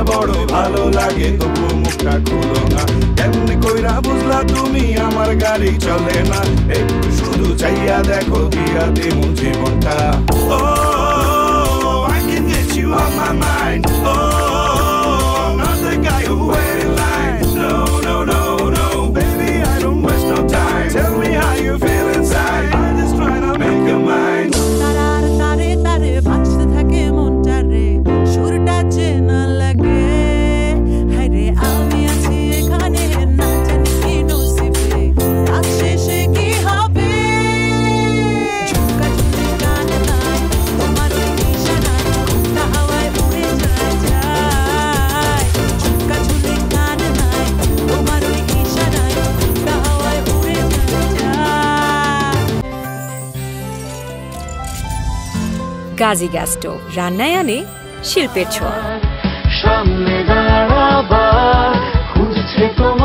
বড় ভালো লাগে তবু মুখটা খুলো না কেমনে কইরা বুঝলা তুমি আমার গাড়ি চলে না একটু শুধু চাইয়া দেখো দিয়া দিমু জীবনটা Oh, I can get you on my mind Oh, I'm not the guy who wait in line No, no, no, no Baby, I don't waste no time Tell me how you feel inside I just try to make you mine তারে তারে বাঁচতে থাকে মনটা রে সুরটা যে না লাগে হায় রে আমি আছি এখানে না জানি কি নসিবে রাত শেষে কি হবে ঝুঁকা ঝুঁকি গান নাই তোমার ওই ইশারায় মুক্তা হাওয়ায় উড়ে যায় ঝুঁকা ঝুঁকি গান নাই তোমার ওই ইশারায় মুক্তা হাওয়ায় উড়ে যায় গাজী গ্যাস স্টোভ রান্নায় আনে শিল্পের ছোঁয়া সামনে দাঁড়াবার খুঁজছে তোমার